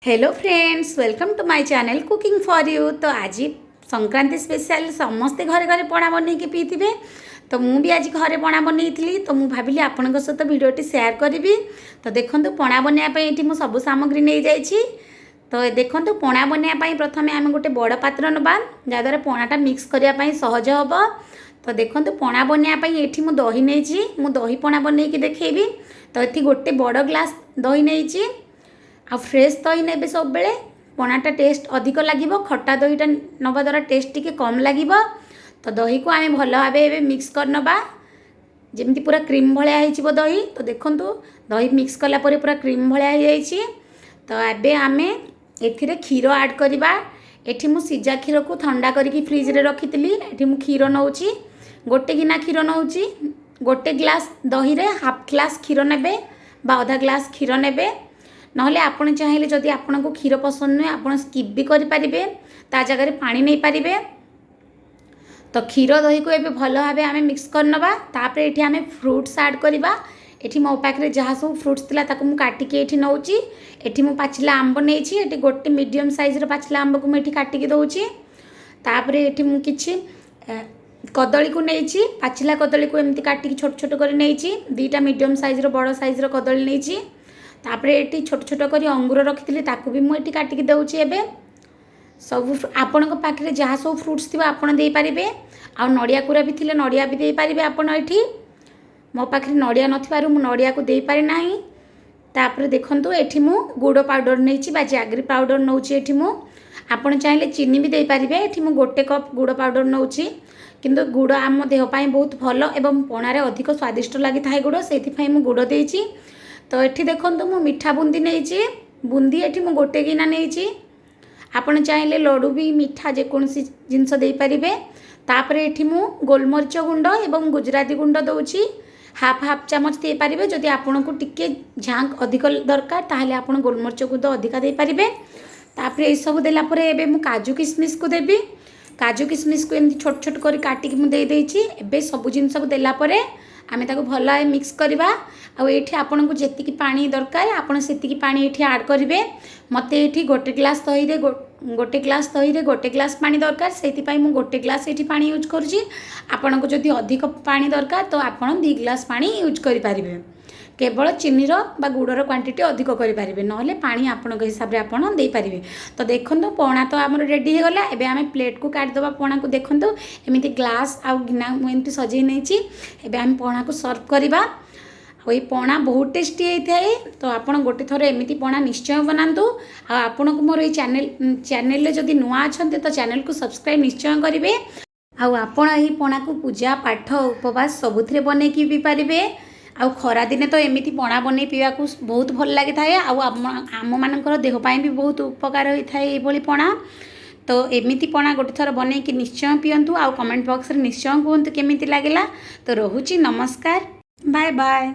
Hello friends, welcome to my channel cooking for you. तो आज Sankranti special समस्ते घरे घरे पणा बन के पीते। तो मुझे भी आज घरे पणा बनई तो मुझे भाविली आपण सहित भिडियोटी शेयर करी। तो देखो पणा बनवाई ये सब सामग्री नहीं जाइए। तो देखो पणा बनवाई प्रथम आम गोटे बड़ पात्र नवा जहाँद्वारा पणाटा मिक्स करने सहज हम। तो देखो पणा बनवाई ये मुझे दही नहीं मुझे दही पणा बनई देखी। तो ये गोटे बड़ ग्लास दही नहीं आ फ्रेश दही ने सब बेले पणाटा टेस्ट अधिक लगे। खट्टा दहीटा नवा द्वारा टेस्ट टी कम लगे। तो दही को आम भल भाव मिक्स करनबा जमी पूरा क्रीम भाया हो दही। तो देखो दही मिक्स कलापर पूरा क्रीम भाया हो। तो एबे आम ए क्षीर ऐड करवा। एठी मु सीजा क्षीर को ठंडा करके फ्रिज रे रखी थी। मु क्षीर नौची गोटे गिना क्षीर नौची। गोटे ग्लास दही रे हाफ ग्लास क्षीर नेबे बा आधा ग्लास क्षीर नेबे। नहले आपण चाहिए जदि आपन को क्षीर पसंद नुहे आप स्किप भी करें ता जगह पानी नहीं पारे। तो क्षीर दही को ये भल भाव आम मिक्स करनबा। तापर ये आम फ्रुट्स ऐड करवा। ये मो पाखे जहाँ सब फ्रुट्स थिला ताको मु काटिकी ये नौची। ये मु पाचिला आंब नहीं गोटे मीडियम साइज पाचिला आंब को मुझे काटिकी दौची। तापर ये मु किछि कदली को नहीं पाचिला कदली को एमती काटिकी छोट छोट कर नहीं दीटा मीडियम साइज बड़ साइज कदली नहीं। तापर ये छोट छोट कर अंगूर रखी ताकू भी मुझे काटिकी दूची। एबे सब आपण पाखे जहाँ सब फ्रुट्स थी आपड़ दे पारे। आ नड़िया कूरा भी थिले नड़िया भी दे पारे आपड़। ये मो पाखे नड़िया नथिबारु मु नड़िया को दे पारे नाही। तापर देखंतु एठी मु गुड़ पाउडर नहीं बा जैगरी पाउडर नौची। एठी मु आपण चाहिए चीनी भी दे पारे। एठी मु गोटे कप गुड़ पाउडर नौची किंतु गुड़ आम देह पाई बहुत भल एवं पणारे अधिक स्वादिष्ट लगी थाए गुड़ से मु गुड़ देची। तो ये देखो मु मीठा बुंदी नहीं बुंदी ये मु गोटे गिना नहीं। आपड़ चाहिए लड्डू भी मीठा जेकोसी जिनस दे पारे। तापर ये मु गोलमरीच गुंड एवं गुजराती गुंड दौची हाफ हाफ चामच दे पारे। जदि आपन को टिके झांक अधिक दरकार ताहले आपन गोलमरीच गुंड अधिका दे पारे। तापर ये सब देला परे एबे मु काजू किशमिश को देबी। काजू किशमिश को एमती छोट छोट कर काटिकी मु दे देइछि। एबे सब जिनस को देला परे आमे ताको भल मिक्स करवा। आ ये आपन को जेतिकी पानी दरकार आपन सेतिकी पानी ये ऐड करेंगे। मत ये गोटे ग्लास दही रे गोटे ग्लास पानी दरकार से मु गोटे ग्लास ये पानी यूज करुँची। आपन को जदि अधिक पानी दरकार तो आपन 2 ग्लास पानी यूज करें। केवल चीनीर बा गुड़र क्वांटिटी अधिक करें ना पानी आपण हिसाब से आपड़ दे पारे। तो देखो पणा तो आम रेडी हो गला। एबे आम प्लेट को काटिदेवा पणा को। देखो एमती ग्लास आ गिना एमती सजे नहीं। एबे आम पणा को सर्व करवा। ये पणा बहुत टेस्टी होता है। तो आपड़ गोटे थर एमती पणा निश्चय बनातु। आपण को मोर चैनल जदि नुआ अच्छा तो चैनल को सब्सक्राइब निश्चय करेंगे। आपण यही पणा को पूजा पाठ उपवास सबुथ बन की पी पारे। आ खरा दिने तो एमती पणा बन पीवा बहुत भल लगी थाए। आम मानकर देहपाई भी बहुत उपकार होता है ये पणा। तो एमती पणा गोटे थर बन कि निश्चय पियंतु। आ कमेंट बॉक्स रे निश्चय कहतु केमिति लागला। तो रोहुची नमस्कार, बाय बाय।